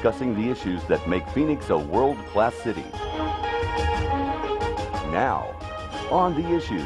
discussing the issues that make Phoenix a world-class city. Now, on the issues.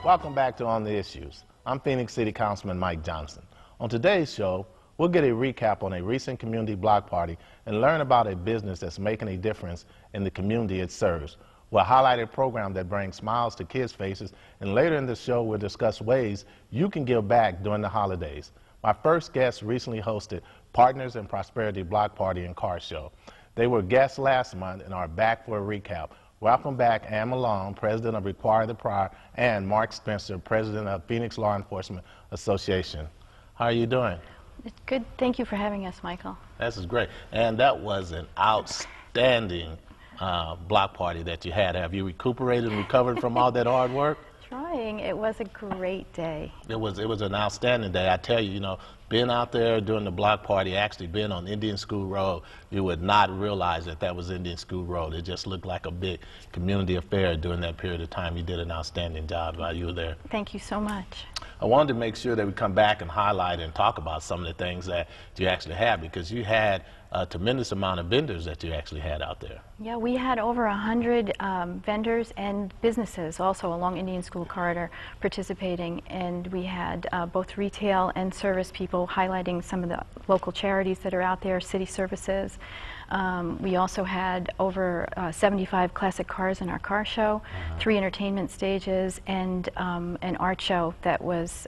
Welcome back to On the Issues. I'm Phoenix City Councilman Mike Johnson. On today's show, we'll get a recap on a recent community block party and learn about a business that's making a difference in the community it serves. We'll highlight a program that brings smiles to kids' faces, and later in the show, we'll discuss ways you can give back during the holidays. My first guest recently hosted Partners in Prosperity Block Party and Car Show. They were guests last month and are back for a recap. Welcome back, Ann Malone, President of Require the Prior, and Mark Spencer, President of Phoenix Law Enforcement Association. How are you doing? Good. Thank you for having us, Michael. This is great. And that was an outstanding block party that you had. Have you recuperated and recovered from all that hard work? Trying. It was a great day. It was an outstanding day. I tell you, you know, being out there during the block party, actually being on Indian School Road, you would not realize that that was Indian School Road. It just looked like a big community affair during that period of time. You did an outstanding job while you were there. Thank you so much. I wanted to make sure that we come back and highlight and talk about some of the things that you actually had, because you had a tremendous amount of vendors that you actually had out there. Yeah, we had over 100 vendors and businesses also along Indian School Corridor participating, and we had both retail and service people highlighting some of the local charities that are out there, city services. We also had over 75 classic cars in our car show, 3 entertainment stages, and an art show that was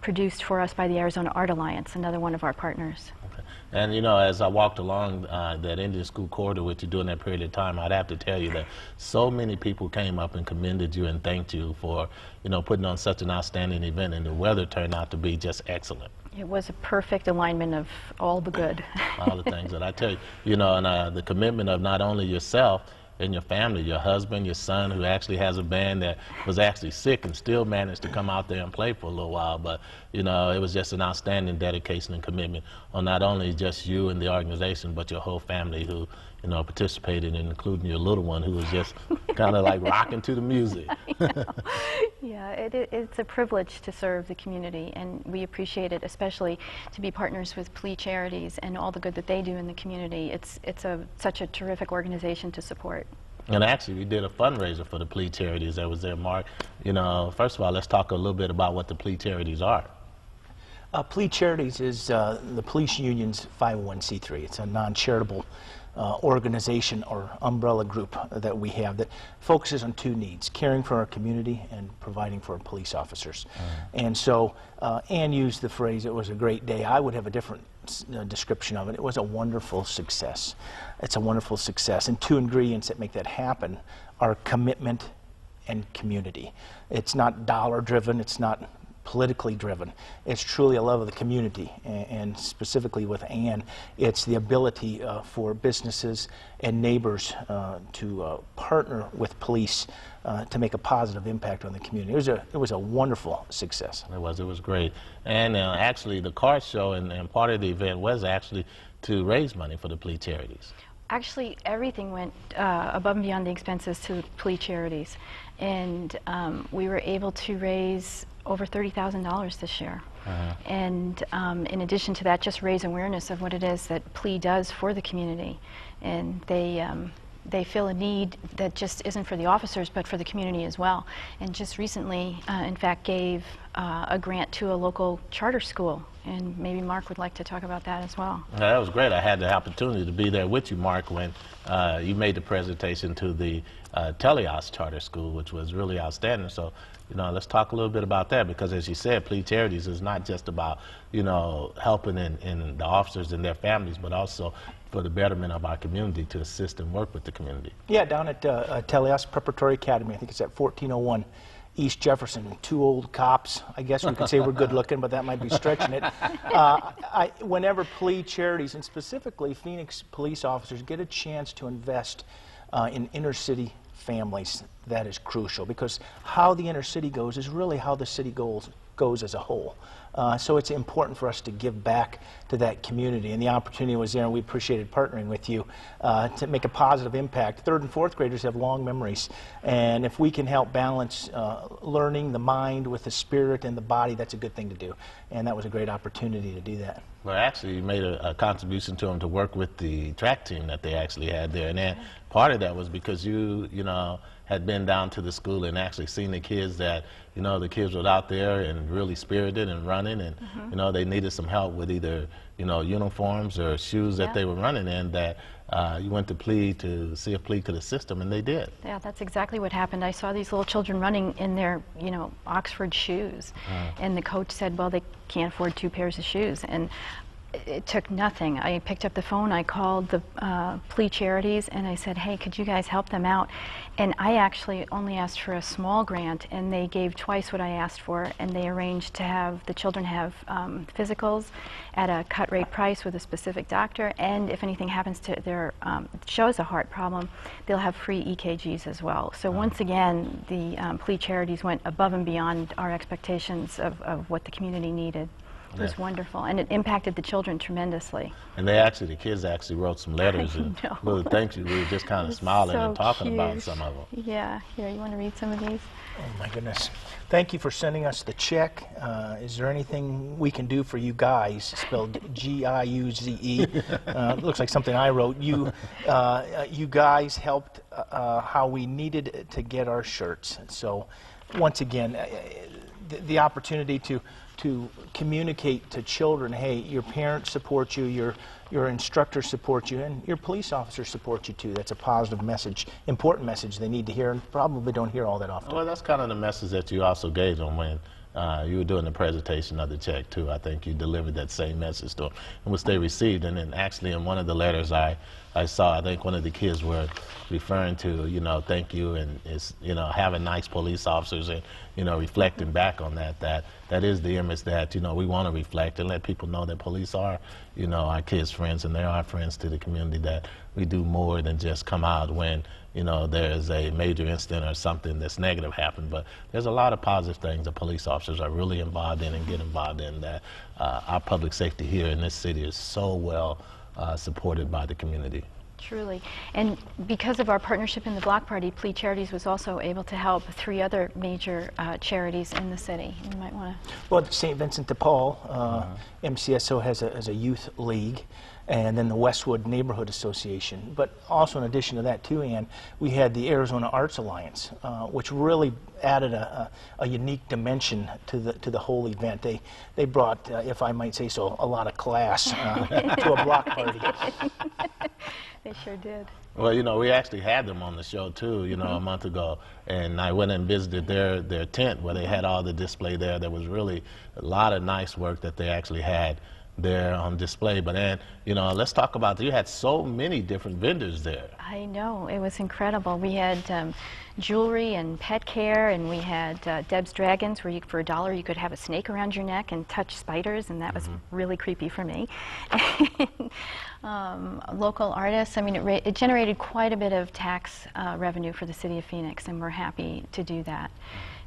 produced for us by the Arizona Art Alliance, another one of our partners. Okay. And you know, as I walked along that Indian School Corridor with you during that period of time, I'd have to tell you that so many people came up and commended you and thanked you for, you know, putting on such an outstanding event, and the weather turned out to be just excellent. It was a perfect alignment of all the good. All the things that I tell you, you know, and the commitment of not only yourself and your family, your husband, your son, who actually has a band that was actually sick and still managed to come out there and play for a little while. But, you know, it was just an outstanding dedication and commitment on not only just you and the organization, but your whole family who, you know, participated, including your little one who was just kind of like rocking to the music. Yeah, it's a privilege to serve the community, and we appreciate it, especially to be partners with PLEA Charities and all the good that they do in the community. It's such a terrific organization to support. And actually, we did a fundraiser for the PLEA Charities that was there, Mark. You know, first of all, let's talk a little bit about what the PLEA Charities are. PLEA Charities is the police union's 501c3. It's a non-charitable organization or umbrella group that we have that focuses on 2 needs: caring for our community and providing for our police officers. And so Ann used the phrase, it was a great day. I would have a different description of it. It was a wonderful success. It's a wonderful success. And 2 ingredients that make that happen are commitment and community. It's not dollar driven, it's not politically driven. It's truly a love of the community, and specifically with Ann, it's the ability for businesses and neighbors to partner with police to make a positive impact on the community. It was a wonderful success. It was great. And actually the car show and part of the event was actually to raise money for the PLEA Charities. Actually, everything went above and beyond the expenses to PLEA Charities, and we were able to raise over $30,000 this year. And in addition to that, just raise awareness of what it is that PLEA does for the community. And they feel a need that just isn't for the officers, but for the community as well. And just recently, in fact, gave a grant to a local charter school. And maybe Mark would like to talk about that as well. That was great. I had the opportunity to be there with you, Mark, when you made the presentation to the PLEA Charter School, which was really outstanding. So, you know, let's talk a little bit about that, because as you said, PLEA Charities is not just about, you know, helping in the officers and their families, but also for the betterment of our community, to assist and work with the community. Yeah, down at PLEA Preparatory Academy, I think it's at 1401 East Jefferson. 2 old cops, I guess we could say we're good looking, but that might be stretching it. Whenever PLEA Charities, and specifically Phoenix police officers, get a chance to invest in inner city families, that is crucial, because how the inner city goes is really how the city goes as a whole. So it's important for us to give back to that community, and the opportunity was there, and we appreciated partnering with you to make a positive impact. 3rd and 4th graders have long memories, and if we can help balance learning the mind with the spirit and the body, that's a good thing to do, and that was a great opportunity to do that. Well, actually, you made a contribution to them to work with the track team that they actually had there, and then part of that was because you know, had been down to the school and actually seen the kids that, you know, the kids were out there and really spirited and running, and you know, they needed some help with either, you know, uniforms or shoes that they were running in, that you went to PLEA to see if PLEA could assist them, and they did. Yeah, that's exactly what happened. I saw these little children running in their, you know, Oxford shoes, and the coach said, well, they can't afford 2 pairs of shoes, and it took nothing. I picked up the phone, I called the PLEA Charities, and I said, hey, could you guys help them out? And I actually only asked for a small grant, and they gave twice what I asked for, and they arranged to have the children have physicals at a cut rate price with a specific doctor, and if anything happens to their, shows a heart problem, they'll have free EKGs as well. So once again, the PLEA Charities went above and beyond our expectations of what the community needed. It was wonderful, and it impacted the children tremendously. And they actually, the kids actually wrote some letters, and really thank you. We were just kind of smiling and talking about some of them. Yeah, here, you want to read some of these? Oh my goodness. Thank you for sending us the check. Is there anything we can do for you guys? Spelled G-I-U-Z-E. It looks like something I wrote. You guys helped how we needed to get our shirts. So once again, the opportunity to communicate to children, hey, your parents support you, your instructors support you, and your police officers support you too. That's a positive message, important message they need to hear, and probably don't hear all that often. Well, that's kind of the message that you also gave them when you were doing the presentation of the check too. I think you delivered that same message to them, and which they received. And then actually in one of the letters I saw, I think one of the kids were referring to, you know, thank you, and it's, you know, having nice police officers, and, you know, reflecting back on that is the image that, you know, we want to reflect and let people know that police are, you know, our kids' friends, and they are friends to the community, that we do more than just come out when, you know, there's a major incident or something that's negative happened. But there's a lot of positive things that police officers are really involved in and get involved in, that our public safety here in this city is so well supported by the community. Truly. And because of our partnership in the block party, PLEA Charities was also able to help 3 other major charities in the city. You might want to... Well, St. Vincent de Paul, MCSO has a youth league, and then the Westwood Neighborhood Association. But also in addition to that too, Ann, we had the Arizona Arts Alliance, which really added a unique dimension to the whole event. They brought, if I might say so, a lot of class to a block party. They sure did. Well, you know, we actually had them on the show too, you know, a month ago, and I went and visited their tent where they had all the display there. There was really a lot of nice work that they actually had there on display. But then, you know, let's talk about, you had so many different vendors there. I know, it was incredible. We had jewelry and pet care, and we had Deb's Dragons, where for $1 you could have a snake around your neck and touch spiders, and that was really creepy for me. Local artists, I mean, it generated quite a bit of tax revenue for the city of Phoenix, and we're happy to do that.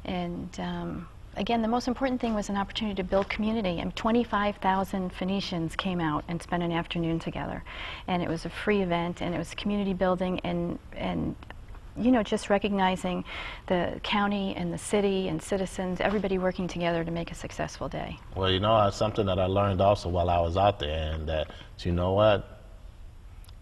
And again, the most important thing was an opportunity to build community, and 25,000 Phoenicians came out and spent an afternoon together. And it was a free event, and it was community building, and you know, just recognizing the county and the city and citizens, everybody working together to make a successful day. Well, you know, something that I learned also while I was out there, and that, you know what?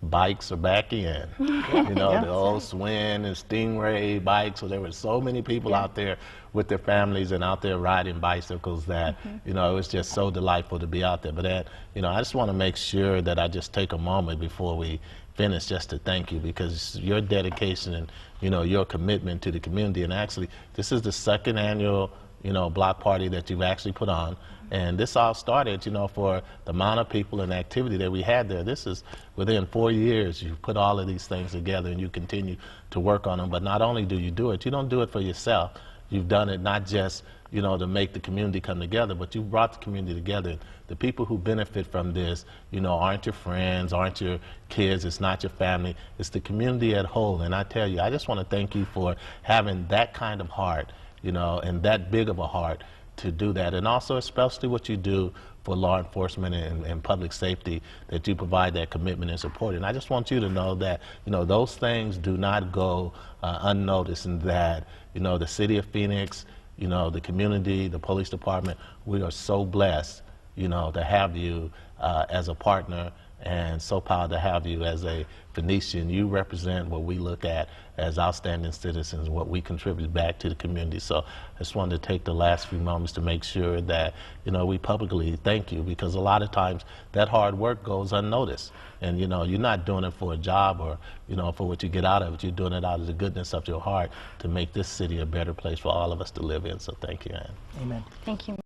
Bikes are back in. You know, the old Swin and Stingray bikes. So there were so many people out there with their families and out there riding bicycles that, you know, it was just so delightful to be out there. But that, you know, I just want to make sure that I just take a moment before we finish just to thank you, because your dedication and, you know, your commitment to the community. And actually, this is the 2nd annual, you know, block party that you've actually put on. And this all started, you know, for the amount of people and activity that we had there. This is within 4 years, you put all of these things together, and you continue to work on them. But not only do you do it, you don't do it for yourself. You've done it not just, you know, to make the community come together, but you brought the community together. The people who benefit from this, you know, aren't your friends, aren't your kids, it's not your family, it's the community at whole. And I tell you, I just want to thank you for having that kind of heart, you know, and that big of a heart to do that, and also especially what you do for law enforcement and public safety, that you provide that commitment and support. And I just want you to know that, you know, those things do not go unnoticed, and that, you know, the city of Phoenix, you know, the community, the police department, we are so blessed, you know, to have you as a partner, and so proud to have you as a Phoenician. You represent what we look at as outstanding citizens, what we contribute back to the community. So I just wanted to take the last few moments to make sure that, you know, we publicly thank you, because a lot of times that hard work goes unnoticed. And, you know, you're not doing it for a job or, you know, for what you get out of it. You're doing it out of the goodness of your heart to make this city a better place for all of us to live in. So thank you, Ann. Amen. Thank you.